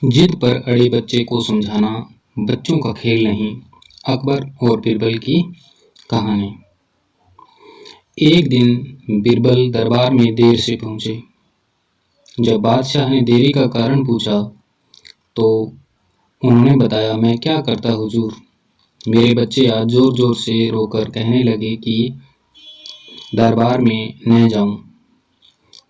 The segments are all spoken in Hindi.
जिद पर अड़े बच्चे को समझाना बच्चों का खेल नहीं। अकबर और बीरबल की कहानी। एक दिन बीरबल दरबार में देर से पहुंचे। जब बादशाह ने देरी का कारण पूछा तो उन्होंने बताया, मैं क्या करता हुजूर, मेरे बच्चे आज जोर जोर से रोकर कहने लगे कि दरबार में न जाऊं।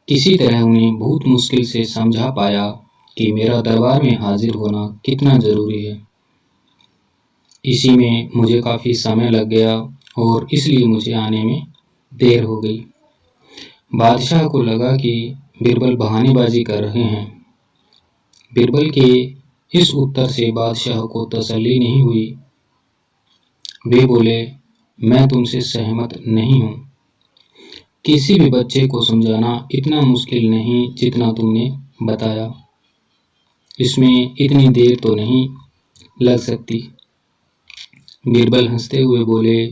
किसी तरह उन्हें बहुत मुश्किल से समझा पाया कि मेरा दरबार में हाजिर होना कितना ज़रूरी है। इसी में मुझे काफ़ी समय लग गया और इसलिए मुझे आने में देर हो गई। बादशाह को लगा कि बीरबल बहानेबाजी कर रहे हैं। बीरबल के इस उत्तर से बादशाह को तसल्ली नहीं हुई। वे बोले, मैं तुमसे सहमत नहीं हूँ। किसी भी बच्चे को समझाना इतना मुश्किल नहीं जितना तुमने बताया। इसमें इतनी देर तो नहीं लग सकती। बीरबल हंसते हुए बोले,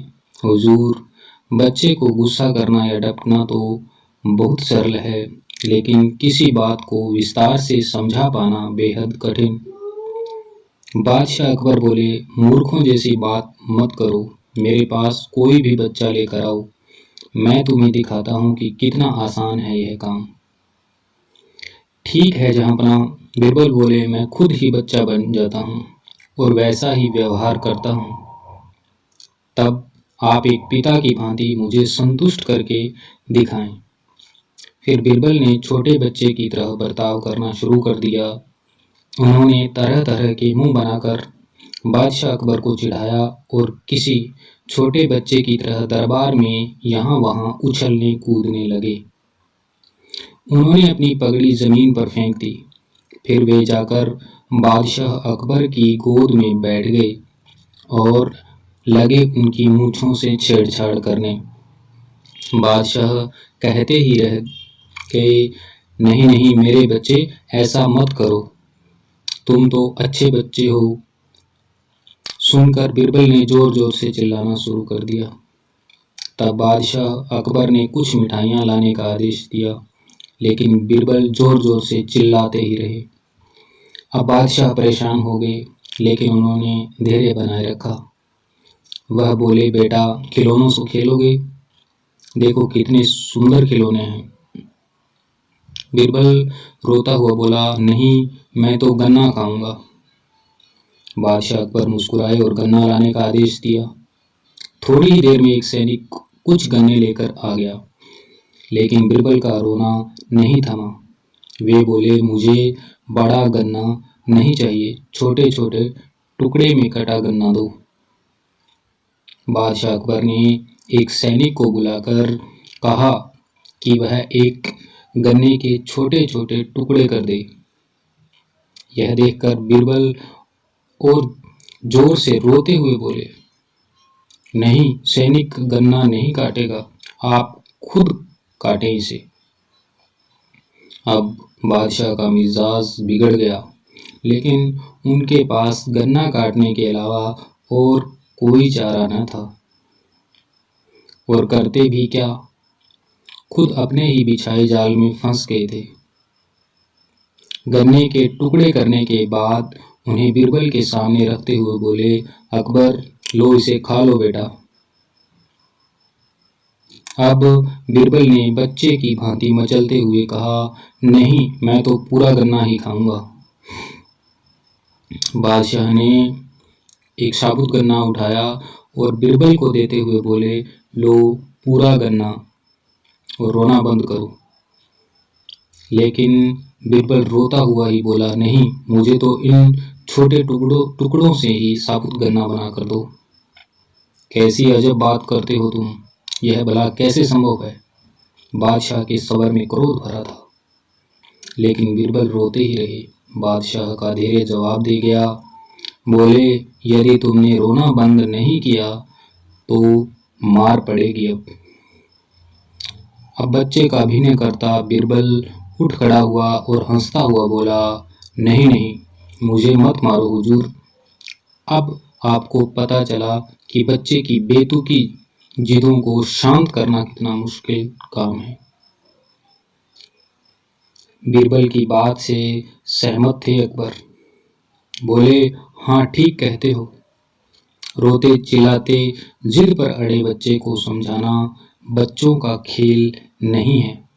हुजूर, बच्चे को गुस्सा करना या डपटना तो बहुत सरल है, लेकिन किसी बात को विस्तार से समझा पाना बेहद कठिन। बादशाह अकबर बोले, मूर्खों जैसी बात मत करो। मेरे पास कोई भी बच्चा लेकर आओ, मैं तुम्हें दिखाता हूँ कि कितना आसान है यह काम। ठीक है जहाँपनाह, बीरबल बोले, मैं खुद ही बच्चा बन जाता हूँ और वैसा ही व्यवहार करता हूँ। तब आप एक पिता की भांति मुझे संतुष्ट करके दिखाएं। फिर बीरबल ने छोटे बच्चे की तरह बर्ताव करना शुरू कर दिया। उन्होंने तरह तरह के मुंह बनाकर बादशाह अकबर को चिढ़ाया और किसी छोटे बच्चे की तरह दरबार में यहाँ वहाँ उछलने कूदने लगे। उन्होंने अपनी पगड़ी जमीन पर फेंक दी। फिर वे जाकर बादशाह अकबर की गोद में बैठ गए और लगे उनकी मूंछों से छेड़छाड़ करने। बादशाह कहते ही रह गए, नहीं नहीं मेरे बच्चे, ऐसा मत करो, तुम तो अच्छे बच्चे हो। सुनकर बीरबल ने जोर जोर से चिल्लाना शुरू कर दिया। तब बादशाह अकबर ने कुछ मिठाइयाँ लाने का आदेश दिया, लेकिन बीरबल जोर जोर से चिल्लाते ही रहे। अब बादशाह परेशान हो गए, लेकिन उन्होंने धैर्य बनाए रखा। वह बोले, बेटा, खिलौनों से खेलोगे? देखो कितने सुंदर खिलौने हैं। बीरबल रोता हुआ बोला, नहीं, मैं तो गन्ना खाऊंगा। बादशाह अकबर मुस्कुराए और गन्ना लाने का आदेश दिया। थोड़ी ही देर में एक सैनिक कुछ गन्ने लेकर आ गया, लेकिन बीरबल का रोना नहीं थमा। वे बोले, मुझे बड़ा गन्ना नहीं चाहिए, छोटे छोटे टुकड़े में कटा गन्ना दो। बादशाह अकबर ने एक सैनिक को बुलाकर कहा कि वह एक गन्ने के छोटे छोटे टुकड़े कर दे। यह देखकर बीरबल और जोर से रोते हुए बोले, नहीं, सैनिक गन्ना नहीं काटेगा, आप खुद काटें इसे। अब बादशाह का मिजाज बिगड़ गया, लेकिन उनके पास गन्ना काटने के अलावा और कोई चारा न था। और करते भी क्या, खुद अपने ही बिछाए जाल में फंस गए थे। गन्ने के टुकड़े करने के बाद उन्हें बीरबल के सामने रखते हुए बोले, अकबर, लो इसे खा लो बेटा। अब बीरबल ने बच्चे की भांति मचलते हुए कहा, नहीं, मैं तो पूरा गन्ना ही खाऊंगा। बादशाह ने एक साबुत गन्ना उठाया और बीरबल को देते हुए बोले, लो पूरा गन्ना और रोना बंद करो। लेकिन बीरबल रोता हुआ ही बोला, नहीं, मुझे तो इन छोटे टुकड़ों से ही साबुत गन्ना बना कर दो। कैसी अजब बात करते हो तुम, यह भला कैसे संभव है? बादशाह के सबर में क्रोध भरा था, लेकिन बीरबल रोते ही रहे। बादशाह का धैर्य जवाब दे गया, बोले, यदि तुमने रोना बंद नहीं किया तो मार पड़ेगी। अब बच्चे का अभिनय करता बीरबल उठ खड़ा हुआ और हंसता हुआ बोला, नहीं नहीं, मुझे मत मारो हुजूर। अब आपको पता चला कि बच्चे की बेतुकी जिदों को शांत करना कितना मुश्किल काम है। बीरबल की बात से सहमत थे अकबर। बोले, हाँ ठीक कहते हो। रोते चिल्लाते जिद पर अड़े बच्चे को समझाना बच्चों का खेल नहीं है।